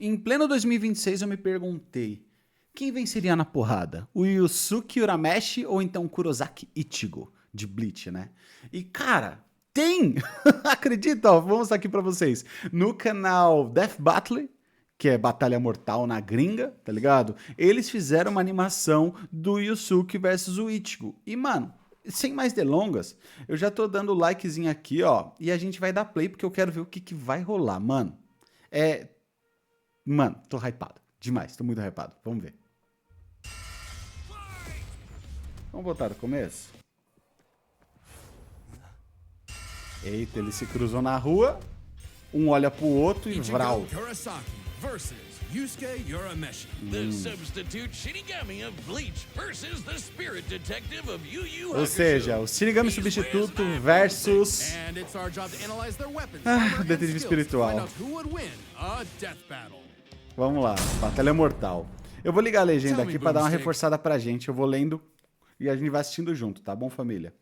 Em pleno 2026 eu me perguntei, quem venceria na porrada? O Yusuke Urameshi ou então o Kurosaki Ichigo, de Bleach, né? E cara, tem! Acredita, ó, vou mostrar aqui pra vocês. No canal Death Battle, que é Batalha Mortal na gringa, tá ligado? Eles fizeram uma animação do Yusuke versus o Ichigo. E mano, sem mais delongas, eu já tô dando o likezinho aqui, ó, e a gente vai dar play porque eu quero ver o que vai rolar, mano. Mano, tô hypado. Demais, tô muito hypado. Vamos ver. Vamos voltar do começo? Eita, eles se cruzam na rua. Um olha pro outro e vral. Yusuke Urameshi, the substitute Shinigami of Bleach versus the spirit detective of Yu Yu Hakusho. Ou seja, o Shinigami substituto versus o detetive espiritual. Vamos lá, Batalha Mortal. Eu vou ligar a legenda aqui pra dar uma reforçada pra gente. Eu vou lendo e a gente vai assistindo junto, tá bom, família?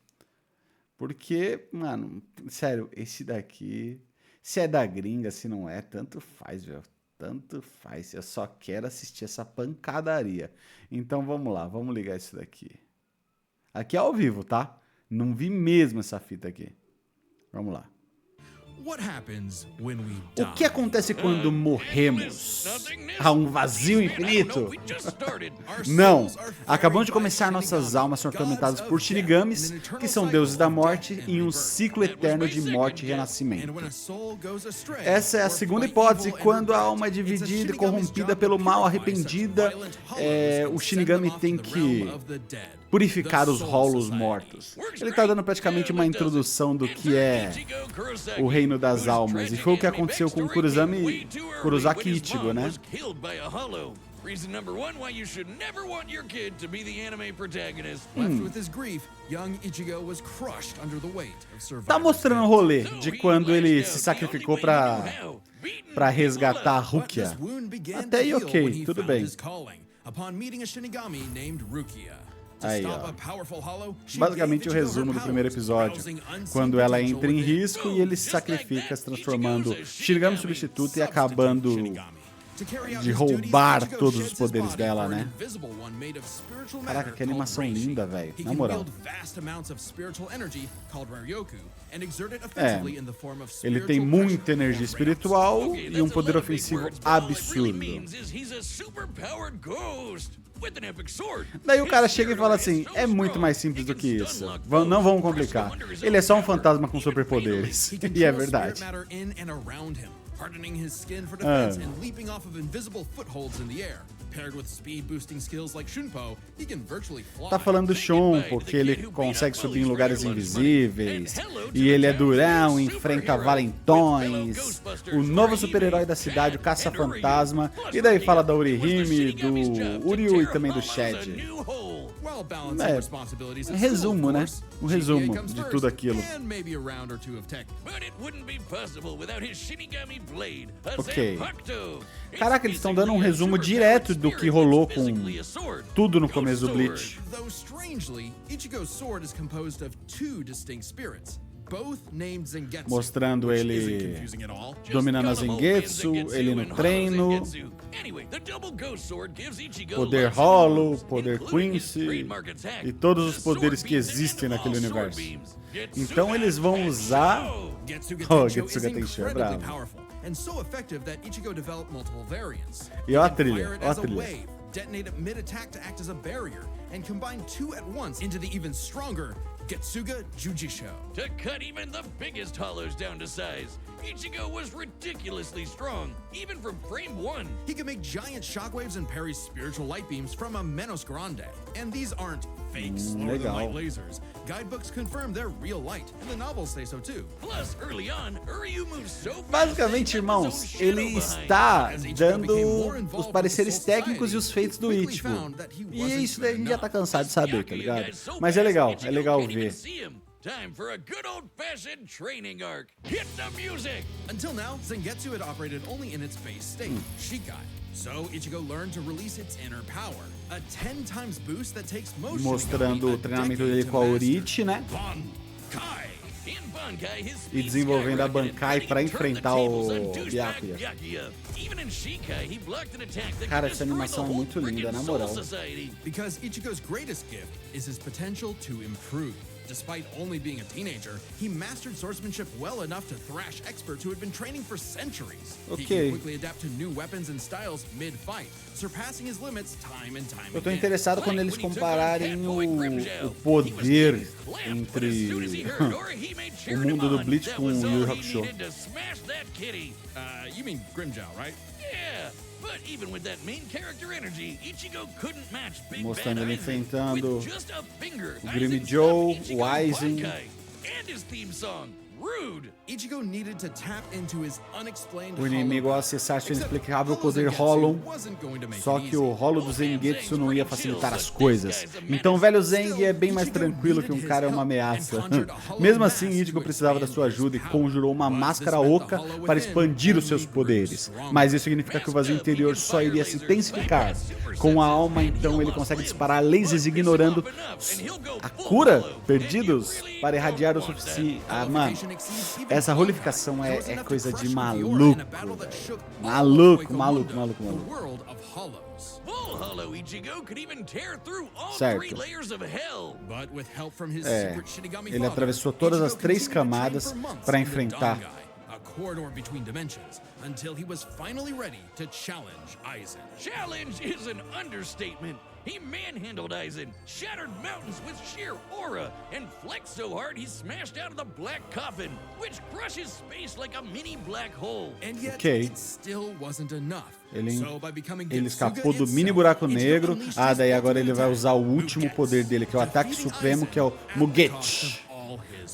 Porque, mano, sério, esse daqui, se é da gringa, se não é, tanto faz, velho. Tanto faz, eu só quero assistir essa pancadaria. Então vamos lá, vamos ligar isso daqui. Aqui é ao vivo, tá? Não vi mesmo essa fita aqui. Vamos lá. O que acontece quando morremos? Há um vazio infinito? Não! Acabamos de começar, nossas almas são atormentadas por Shinigamis, que são deuses da morte, em um ciclo eterno de morte e renascimento. Essa é a segunda hipótese, quando a alma é dividida e corrompida pelo mal, arrependida, o Shinigami tem que purificar os rolos mortos. Ele tá dando praticamente uma introdução do que é o reino das almas. E foi o que aconteceu com o Kurosaki Ichigo, né? Reason number one why you should never want your kid to be the anime protagonist. Left with his grief, young Ichigo was crushed under the weight of survival. Tá mostrando o rolê de quando ele se sacrificou pra resgatar a Rukia. Até aí ok, tudo bem. Upon meeting a Shinigami named Rukia. Aí, ó. Basicamente o resumo do primeiro episódio. Quando ela entra em risco e ele se sacrifica, se transformando Shinigami substituto e acabando de roubar todos os poderes dela, né? Caraca, que animação linda, velho. Na moral. Ele tem muita energia espiritual e um poder ofensivo absurdo. Daí o cara chega e fala assim, é muito mais simples do que isso. Não vamos complicar. Ele é só um fantasma com superpoderes. E é verdade. Hardening his skin for defense and leaping off of invisible footholds in the air. Paired with speed-boosting skills like Shunpo, he can virtually fly. Tá falando do Shun, porque ele consegue subir em lugares invisíveis. E ele é durão, enfrenta valentões. O novo super-herói da cidade, o Caça-Fantasma. E daí fala da Orihime, do Uryu e também do Shed. Resumo, né? Um resumo de tudo aquilo. Ok. Caraca, eles estão dando um resumo direto do que rolou com tudo no começo do Bleach. Mostrando ele dominando a Zangetsu, ele no treino, poder Hollow, poder Quincy e todos os poderes que existem naquele universo. Então eles vão usar... Oh, Getsuga Tenshin é bravo. E ó a trilha, ó a trilha. Detonate it mid-attack to act as a barrier, and combine two at once into the even stronger Getsuga Jujisho. To cut even the biggest hollows down to size, Ichigo was ridiculously strong, even from frame 1. He could make giant shockwaves and parry spiritual light beams from a Menos Grande. And these aren't fake slower-than-light lasers. Guidebooks confirm they're real light, and the novels say so too. Plus, early on, Uryu moves so fast. Basicamente, irmãos, ele está dando os pareceres técnicos e os feitos do Ichigo. E isso daí a gente já tá cansado de saber, tá ligado? Mas é legal ver. Time for a good old-fashioned training arc. Hit the music! Until now, Zangetsu had operated only in its base state, Shikai. So Ichigo learned to release its inner power, a 10 times boost that takes most mostrando o treinamento dele com a Orochi, né? e desenvolvendo a Bankai para enfrentar o Byakuya. Cara, essa animação é muito linda, na moral. Because Ichigo's greatest gift is his potential to improve. Despite only being a teenager, he mastered swordsmanship well enough to thrash experts who had been training for centuries. He can quickly adapt to new weapons and styles mid-fight, surpassing his limits time and time again. Eu tô interessado quando eles compararem o poder entre o mundo do Bleach com o Yu Yu Hakusho. You mean Grimmjow, right? Yeah. But even with that main character energy, Ichigo couldn't match Big Mostrando ele Bad Aizen enfrentando with just a finger. o Grimmjow, o Aizen. And his theme song, Rude. Ichigo needed to tap into his unexplained O inimigo ao acessar seu inexplicável poder Hollow, só que o Hollow do Zangetsu não ia facilitar as coisas. Então o velho Zeng é bem mais tranquilo que um cara é uma ameaça. Mesmo assim, Ichigo precisava da sua ajuda e conjurou uma máscara oca para expandir os seus poderes. Mas isso significa que o vazio interior só iria se intensificar. Com a alma, então, ele consegue disparar lasers ignorando a cura perdidos para irradiar o suficiente. Ah, mano, essa rolificação é coisa de maluco. Maluco. Certo. Ele atravessou todas as 3 camadas para enfrentar. A corridor between dimensions until he was finally ready to challenge Aizen. Challenge is an understatement. He manhandled Aizen, shattered mountains with sheer aura, and flexed so hard he smashed out of the black coffin, which crushes space like a mini black hole. And yet, it still wasn't enough. Ele escapou do mini buraco negro. Ah, daí agora ele vai usar o último poder dele, que é o ataque supremo, que é o Mugechi.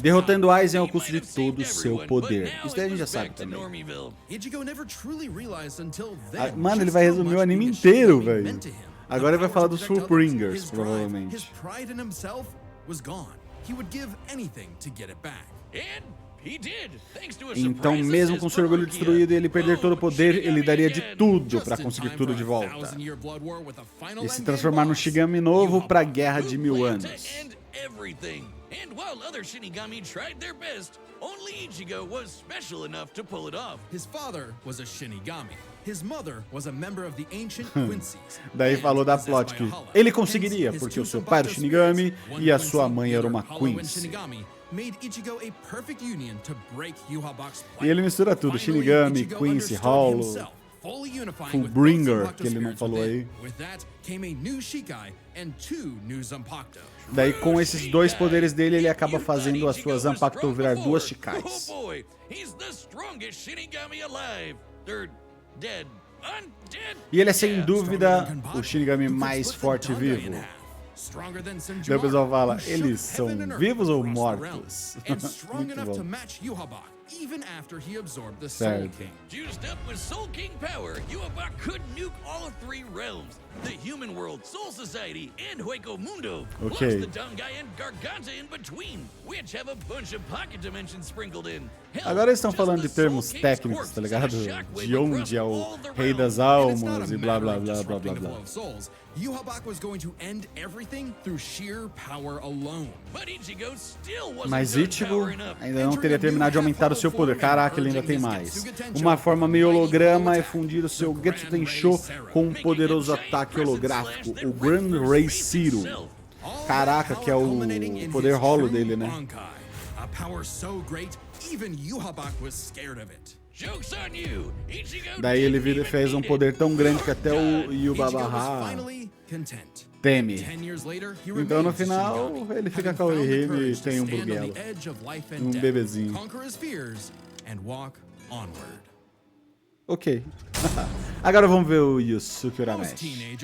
Derrotando Aizen ao custo de todo o seu poder. Isso daí a gente já sabe também. Mano, ele vai resumir o anime inteiro, velho. Agora ele vai falar dos Fullbringers, provavelmente. Então, mesmo com seu orgulho destruído e ele perder todo o poder, ele daria de tudo para conseguir tudo de volta. E se transformar no Shinigami novo para a Guerra de 1000 anos. And while other Shinigami tried their best, only Ichigo was special enough to pull it off. His father was a Shinigami. His mother was a member of the ancient Quincy's. Daí falou da plot que ele conseguiria, porque o seu pai era o Shinigami e a sua mãe era uma Quincy. E ele mistura tudo, Shinigami, Quincy, Hollow, Fullbringer, que ele não falou aí. Daí com esses 2 poderes dele, ele acaba fazendo a sua Zanpakuto virar 2 Chikais. E ele é sem dúvida o Shinigami mais forte vivo. Daí o pessoal fala, eles são vivos ou mortos? Muito bom. Even after he absorbed the Soul King. Juiced up with Soul King power, Yhwach could nuke all 3 realms. The human world, Soul Society, and Hueco Mundo. Plus the Dangai and Garganta in between, which have a bunch of pocket dimensions sprinkled in. Agora eles estão falando de termos técnicos, tá ligado? De onde é o Rei das Almas e blá blá blá blá blá blá. Yhwach was going to end everything through sheer power alone. But Ichigo still wasn't. Mas Ichigo ainda não teria terminado de aumentar o seu poder. Caraca, ele ainda tem mais. Uma forma meio holograma é fundir o seu Getsu Tensho com um poderoso ataque holográfico, o Grand Ray Zero. Caraca, que é o poder Hollow dele, né? A power so great, even Yhwach was scared of it. Daí ele fez um poder tão grande que até o Yhwach teme. Então no final ele fica com o Rime e tem um Buguelo, um bebezinho. Ok. Agora vamos ver o Yusuke Urameshi.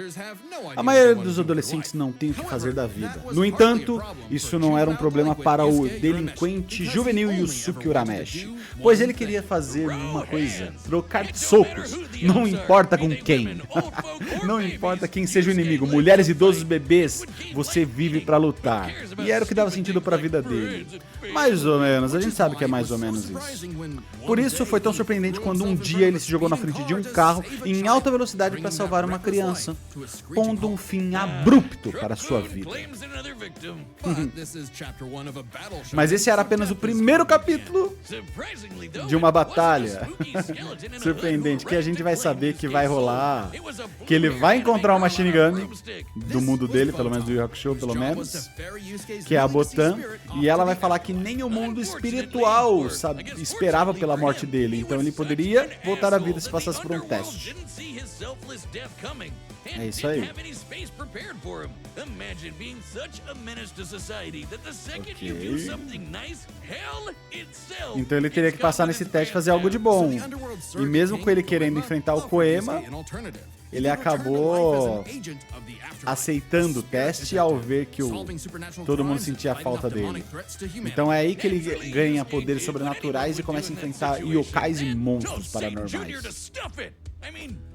A maioria dos adolescentes não tem o que fazer da vida. No entanto, isso não era um problema para o delinquente juvenil Yusuke Urameshi, pois ele queria fazer uma coisa: trocar socos. Não importa com quem. Não importa quem seja o inimigo, mulheres, idosos, bebês, você vive pra lutar. E era o que dava sentido pra vida dele. Mais ou menos, a gente sabe que é mais ou menos isso. Por isso foi tão surpreendente quando um dia ele se jogou na frente de um carro e em alta velocidade para salvar uma criança, pondo um fim abrupto para sua vida. Mas esse era apenas o primeiro capítulo de uma batalha surpreendente, que a gente vai saber que vai rolar, que ele vai encontrar uma Shinigami do mundo dele, pelo menos do Yu Hakusho, pelo menos, que é a Botan, e ela vai falar que nem o mundo espiritual esperava pela morte dele, então ele poderia voltar à vida se passasse por um teste. É isso aí. Okay. Então ele teria que passar nesse teste e fazer algo de bom. E mesmo com ele querendo enfrentar o Koema, ele acabou aceitando o teste ao ver que todo mundo sentia a falta dele. Então é aí que ele ganha poderes sobrenaturais e começa a enfrentar yokais e monstros paranormais.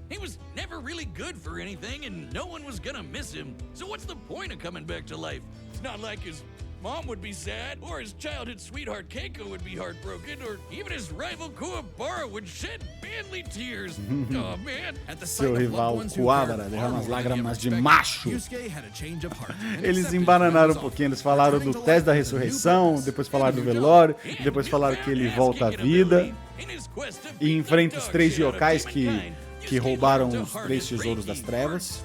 He was never really good for anything, and no one was gonna miss him. So what's the point of coming back to life? It's not like his mom would be sad, or his childhood sweetheart Keiko would be heartbroken, or even his rival Kuwabara would shed manly tears. Oh man! Seu rival Kuwabara derrama as lágrimas de macho. Eles embananaram um pouquinho, eles falaram do teste da ressurreição, depois falaram do velório, depois falaram que ele volta à vida e enfrenta os 3 yokais que roubaram os 3 tesouros das trevas.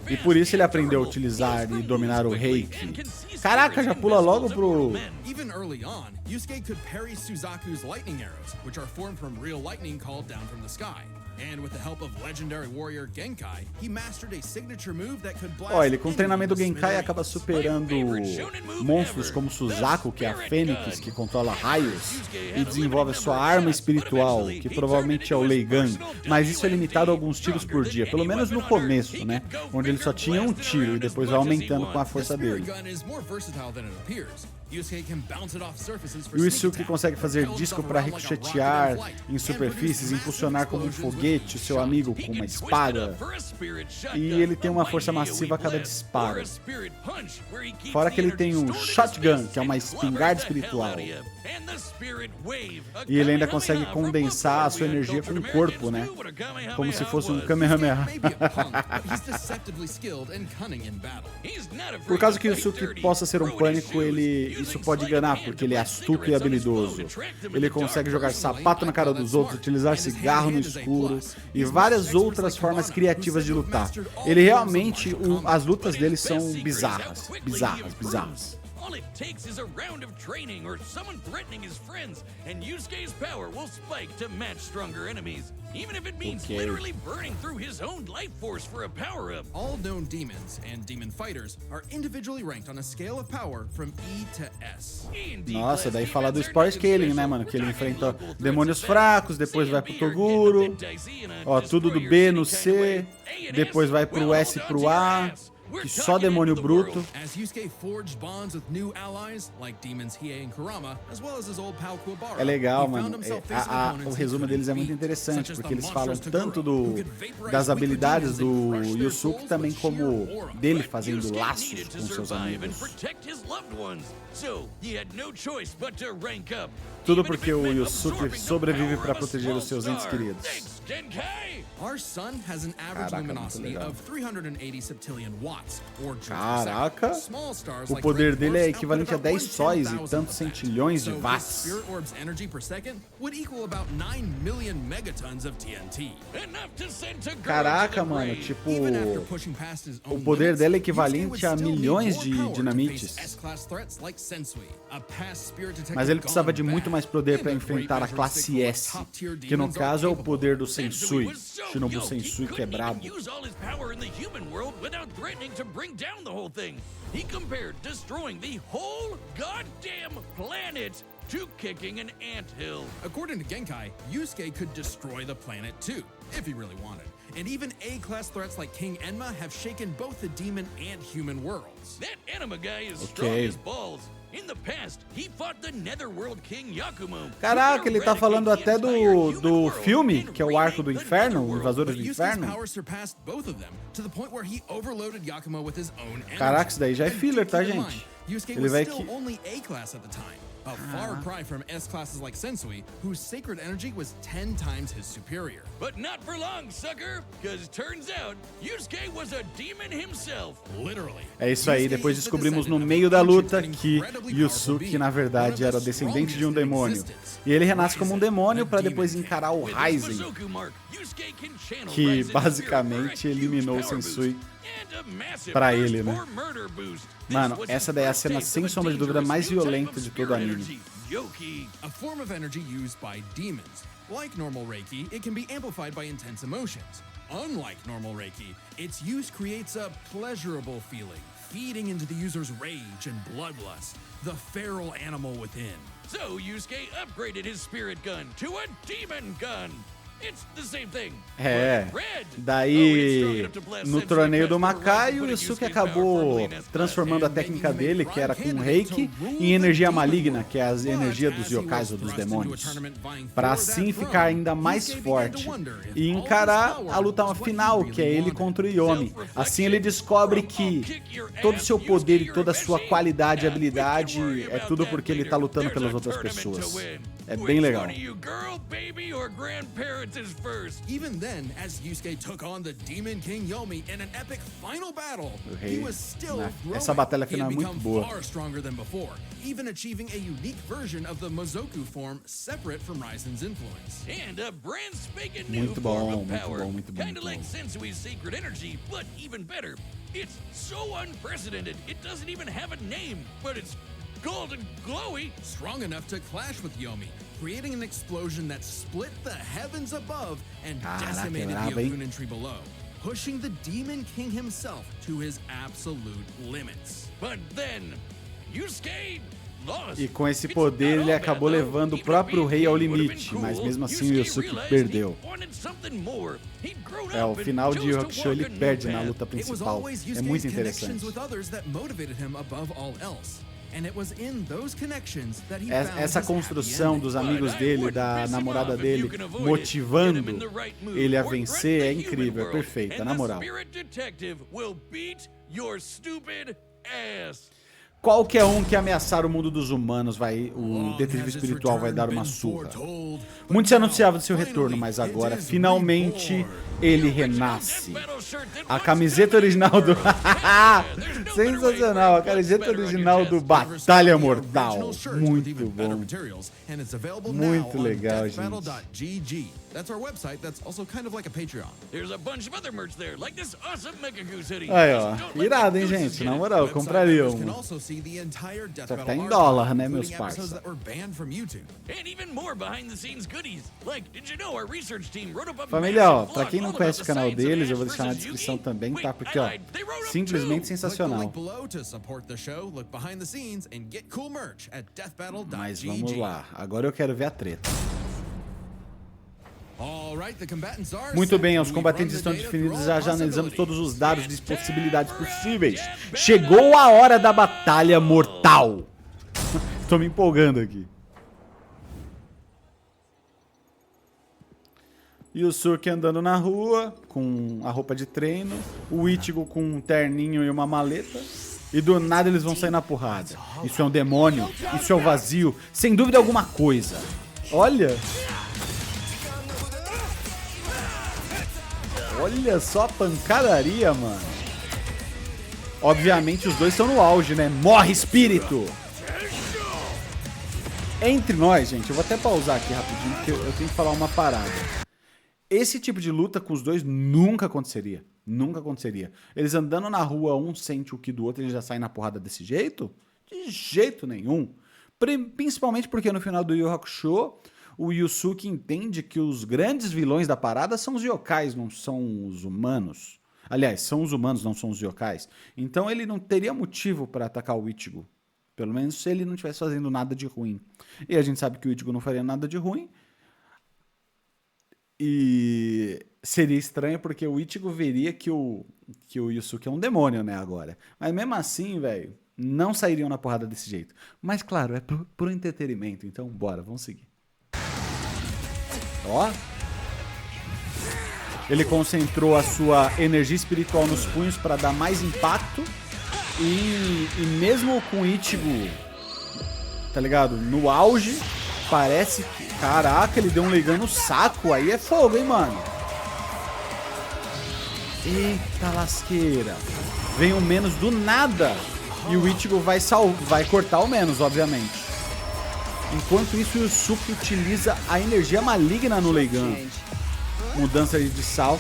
E por isso ele aprendeu a utilizar e dominar o Reiki. Caraca, já pula logo pro... Even early on, Yusuke could parry Suzaku's lightning arrows, which are formed from real lightning called down from the sky. And with the help of legendary warrior Genkai, he mastered a signature move that could blast. Ó, ele com o treinamento do Genkai acaba superando monstros como Suzaku, que é a Fênix, que controla raios, e desenvolve a sua arma espiritual, que provavelmente é o Leigan, mas isso é limitado a alguns tiros por dia, pelo menos no começo, né? Onde ele só tinha um tiro e depois vai aumentando com a força dele. E o Yusuke consegue fazer disco para ricochetear em superfícies, impulsionar como um foguete o seu amigo com uma espada. E ele tem uma força massiva a cada disparo. Fora que ele tem o Shotgun, que é uma espingarda espiritual. E ele ainda consegue condensar a sua energia com o corpo, né? Como se fosse um Kamehameha. Por causa que o Yusuke possa ser um pânico, isso pode enganar, porque ele é astuto e habilidoso. Ele consegue jogar sapato na cara dos outros, utilizar cigarro no escuro e várias outras formas criativas de lutar. Ele realmente, as lutas dele são bizarras. All it takes is a round of training or someone threatening his friends, and Yusuke's power will spike to match stronger enemies, even if it means literally burning through his own life force for a power-up. All known demons and demon fighters are individually ranked on a scale of power from E to S. Nossa, daí fala do Spore Scaling, né, mano? Que ele enfrenta demônios fracos, depois vai pro Toguro, ó, tudo do B no C, depois vai pro S e pro A. Que só demônio bruto. É legal, mano. O resumo deles é muito interessante, porque eles falam tanto das habilidades do Yusuke, também como dele fazendo laços com seus amigos. Tudo porque o Yusuke sobrevive para proteger os seus entes queridos. Caraca, o poder dele é equivalente a 10 sóis e tantos centilhões de watts. Caraca, mano, tipo, o poder dele é equivalente a milhões de dinamites. Mas ele precisava de muito mais poder para enfrentar a classe S, que no caso é o poder do Sensui, Shinobu Sensui, que é brabo. He compared destroying the whole goddamn planet to kicking an anthill. According to Genkai, Yusuke could destroy the planet too, if he really wanted. And even A-class threats like King Enma have shaken both the demon and human worlds. That Enema guy is strong as balls. In the past, he fought the Netherworld King Yakumo. Caraca, ele tá falando até do filme, que é o Arco do Inferno, Invasores do Inferno. Caraca, isso daí já é filler, tá, gente? Ele vai que... A far cry from S-classes like Sensui, whose sacred energy was 10 times his superior. But not for long, sucker, because turns out Yusuke was a demon himself. Literally. É isso aí, depois descobrimos no meio da luta que Yusuke, na verdade, era descendente de um demônio. E ele renasce como um demônio para depois encarar o Raizen, que basicamente eliminou o Sensui pra ele, né? Mano, essa daí é a cena sem sombra de dúvida mais violenta de todo o anime. A form of energy used by demons. Like normal Reiki, it can be amplified by intense emotions. Unlike normal Reiki, its use creates a pleasurable feeling, feeding into the user's rage and bloodlust, the feral animal within. So Yusuke upgraded his spirit gun to a demon gun. It's the same thing. Daí no torneio do Makai, o Yusuke acabou transformando a técnica dele, que era com Reiki, em energia maligna, que é a energia dos yokais ou dos demônios, para assim ficar ainda mais forte e encarar a luta final, que é ele contra o Yomi. Assim ele descobre que todo o seu poder e toda a sua qualidade e habilidade é tudo porque ele tá lutando pelas outras pessoas. É bem legal. Even then, as Yusuke took on the Demon King Yomi in an epic final battle, he was still growing. Essa batalha final é muito boa. Far stronger than before, even achieving a unique version of the Mozoku form separate from Raizen's influence. And a brand spanking new form of power, kinda like Sensui's sacred energy, but even better. It's so unprecedented, it doesn't even have a name, but it's golden glowy, strong enough to clash with Yomi, creating an explosion that split the heavens above and decimated the Okunin tree below, pushing the Demon King himself to his absolute limits. But then, Yusuke lost. E com esse poder ele acabou levando o próprio rei ao limite, mas mesmo assim o Yusuke perdeu. É, o final de Yu Hakusho ele perde na luta principal. É muito interessante. Essa construção dos amigos dele, da namorada dele, motivando ele a vencer é incrível, é perfeita, na moral. Qualquer um que ameaçar o mundo dos humanos, o detetive espiritual vai dar uma surra. Muito se anunciava de seu retorno, mas agora, finalmente, ele renasce. A camiseta original do... Sensacional, a camiseta original do Batalha Mortal. Muito bom. Muito legal, gente. Aí, ó. Irado, hein, gente? Na moral, eu compraria um. Só tá em dólar, né, meus parceiros? Família, ó, pra quem não conhece o canal deles, eu vou deixar na descrição também, tá? Porque, ó, simplesmente sensacional. Mas vamos lá, agora eu quero ver a treta. Muito bem, os combatentes estão definidos, já analisamos todos os dados de possibilidades possíveis. Chegou a hora da batalha mortal. Tô me empolgando aqui. Yusuke andando na rua, com a roupa de treino, o Ichigo com um terninho e uma maleta, e do nada eles vão sair na porrada. Isso é um demônio, isso é o vazio, sem dúvida alguma coisa. Olha... Olha só a pancadaria, mano. Obviamente os dois estão no auge, né? Morre, espírito! Entre nós, gente, eu vou até pausar aqui rapidinho, porque eu tenho que falar uma parada. Esse tipo de luta com os dois nunca aconteceria. Nunca aconteceria. Eles andando na rua, um sente o que do outro, eles já saem na porrada desse jeito? De jeito nenhum. Principalmente porque no final do Yu Hakusho, o Yusuke entende que os grandes vilões da parada são os yokais, não são os humanos. Aliás, são os humanos, não são os yokais. Então ele não teria motivo para atacar o Ichigo. Pelo menos se ele não estivesse fazendo nada de ruim. E a gente sabe que o Ichigo não faria nada de ruim. E seria estranho porque o Ichigo veria que o Yusuke é um demônio, né, agora. Mas mesmo assim, velho, não sairiam na porrada desse jeito. Mas claro, é pro entretenimento, então bora, vamos seguir. Ó. Ele concentrou a sua energia espiritual nos punhos para dar mais impacto. E mesmo com o Ichigo tá ligado? No auge, parece que... Caraca, ele deu um Leigan no saco. Aí é fogo, hein, mano? Eita lasqueira. Vem um menos do nada. E o Ichigo vai cortar o menos, obviamente. Enquanto isso, o Yusuke utiliza a energia maligna no Leigan. Mudança de sal.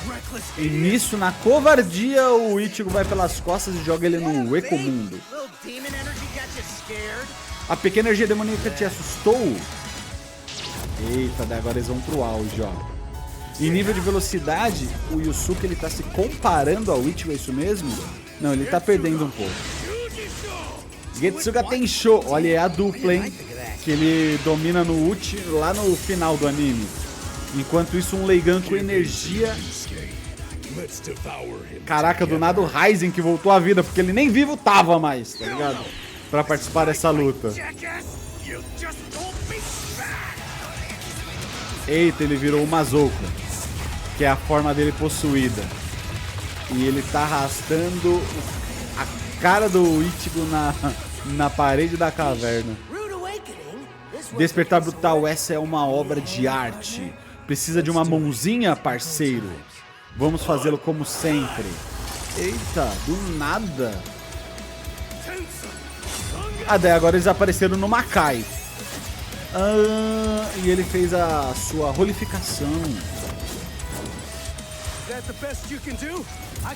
E nisso, na covardia, o Ichigo vai pelas costas e joga ele no Ecomundo. A pequena energia demoníaca te assustou? Eita, daí agora eles vão pro auge, ó. Em nível de velocidade, o Yusuke ele tá se comparando ao Ichigo, é isso mesmo? Não, ele tá perdendo um pouco. Getsuga Tensho, olha, é a dupla, hein? Que ele domina no ult lá no final do anime. Enquanto isso, um Leigan com energia. Caraca, do nada o Ryzen que voltou à vida, porque ele nem vivo tava mais, tá ligado? Pra participar dessa luta. Eita, ele virou o Mazoka, que é a forma dele possuída. E ele tá arrastando a cara do Ichigo na parede da caverna. Despertar Brutal, essa é uma obra de arte. Precisa de uma mãozinha, parceiro. Vamos fazê-lo como sempre. Eita, do nada. Ah, daí agora eles apareceram no Makai. E ele fez a sua rolificação.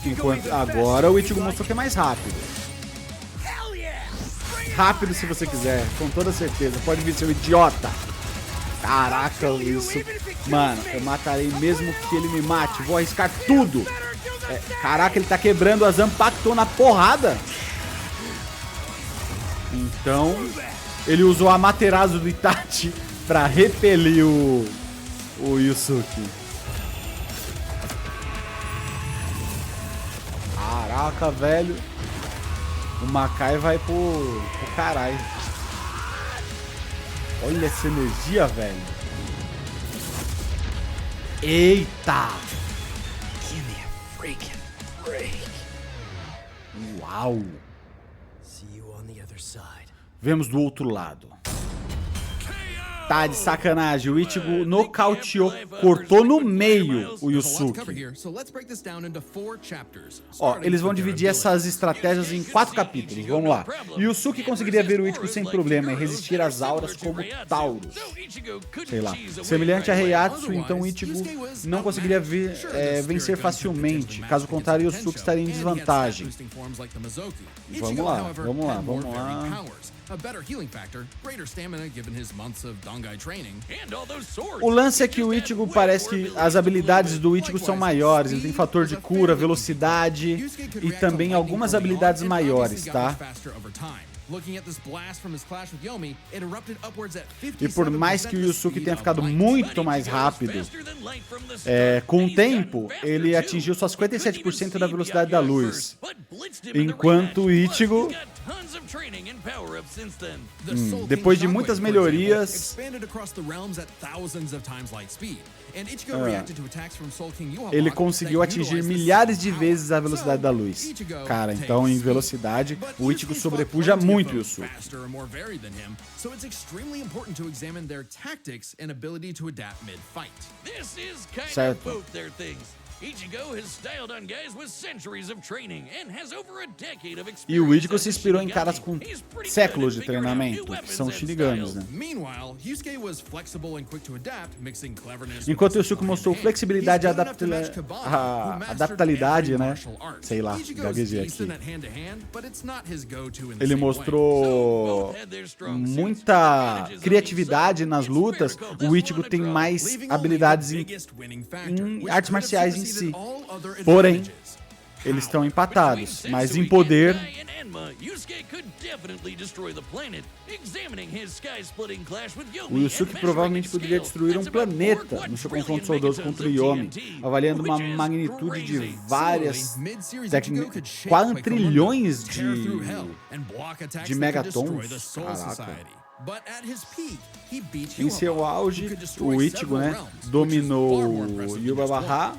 Enquanto agora o Ichigo mostrou que é mais rápido. Rápido se você quiser, com toda certeza. Pode vir, seu idiota. Caraca, isso. Mano, eu matarei mesmo que ele me mate. Vou arriscar tudo. Caraca, ele tá quebrando a Zanpakuto na porrada. Então, ele usou a Amaterasu do Itachi pra repelir o Yusuke. Caraca, velho. O Makai vai pro caralho. Olha essa energia, velho. Eita! Uau! Vemos do outro lado. Tá de sacanagem. O Ichigo nocauteou, cortou no meio o Yusuke. Ó, eles vão dividir essas estratégias em 4 capítulos. Vamos lá. Yusuke conseguiria ver o Ichigo sem problema e resistir às auras como Taurus. Sei lá. Semelhante a Heiatsu, então o Ichigo não conseguiria vencer facilmente. Caso contrário, o Yusuke estaria em desvantagem. Vamos lá, vamos lá, vamos lá. O lance é que o Ichigo parece que as habilidades do Ichigo são maiores. Ele tem fator de cura, velocidade e também algumas habilidades maiores, tá? E por mais que o Yusuke tenha ficado muito mais rápido, com o tempo, ele atingiu só 57% da velocidade da luz. Enquanto o Ichigo, depois de muitas melhorias, ele conseguiu atingir milhares de vezes a velocidade da luz. Cara, então em velocidade, o Ichigo sobrepuja muito o Yusuke. Certo. E o Ichigo se inspirou em caras com séculos de treinamento, que são os Shinigamis, né? Enquanto o Yusuke mostrou flexibilidade e adaptabilidade, né? Sei lá, gaguejei aqui. Ele mostrou muita criatividade nas lutas. O Ichigo tem mais habilidades em artes marciais em si. Porém, eles estão empatados, mas em poder, o Yusuke provavelmente poderia destruir um planeta no seu confronto saudoso contra o Yomi, avaliando uma magnitude de várias quadrilhões de megatons. Caraca. Em seu auge, o Ichigo, né, dominou o Yubaba.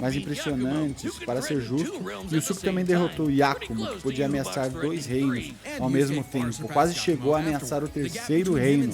mais impressionantes, para ser justo. Yusuke também derrotou Yakumo, que podia ameaçar 2 reinos ao mesmo tempo. Quase chegou a ameaçar o 3º reino.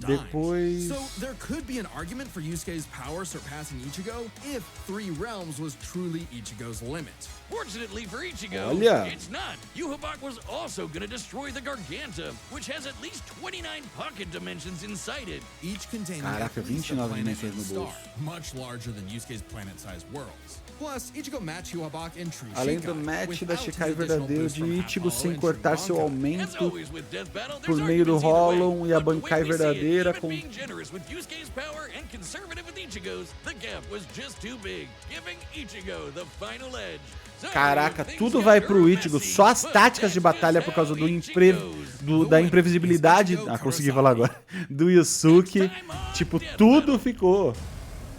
Depois... So there could be an argument for Yusuke's power surpassing Ichigo if 3 realms was truly Ichigo's limit. Fortunately for Ichigo, Olha. it's not. Yhwach was also going to destroy the Garganta, which has at least 29 pocket dimensions inside it, each containing Caraca, at least a 29 planet dimensões and no star, bolso. much larger than Yusuke's planet-sized worlds. Plus, Ichigo matched Yhwach in True Além Shikai, do match da without his Shikai additional verdadeiro boost de from Ichigo Half sem Hollow and cortar True seu Bankai. aumento As always with Death Battle, por there's meio do arguments either way, Hollow e a but the way Bankai we see it, verdadeira even com... being generous with Yusuke's power and conservative with Ichigo's, the gap was just too big, giving Ichigo the final edge. So, Caraca, things tudo got vai pro real Ichigo, messy, só as but táticas de that's batalha just por causa how do Ichigo goes. da imprevisibilidade, consegui falar agora, do Yusuke, tipo, tudo ficou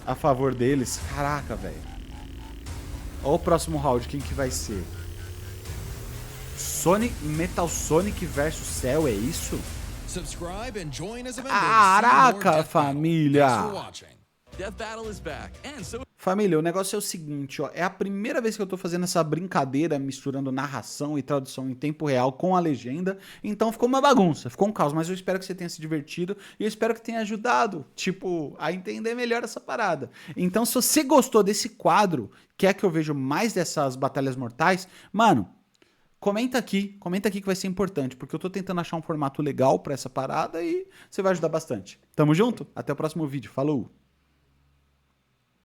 a favor deles. Caraca, velho. Ó o próximo round, quem que vai ser? Metal Sonic versus Cell, é isso? Subscribe and join as a member to see more Caraca, Death Battle. família! Thanks for watching. Death Battle is back, and so Família, o negócio é o seguinte, ó, é a primeira vez que eu tô fazendo essa brincadeira misturando narração e tradução em tempo real com a legenda, então ficou uma bagunça, ficou um caos, mas eu espero que você tenha se divertido e eu espero que tenha ajudado, tipo, a entender melhor essa parada. Então, se você gostou desse quadro, quer que eu veja mais dessas batalhas mortais, mano, comenta aqui que vai ser importante, porque eu tô tentando achar um formato legal pra essa parada e você vai ajudar bastante. Tamo junto? Até o próximo vídeo, falou!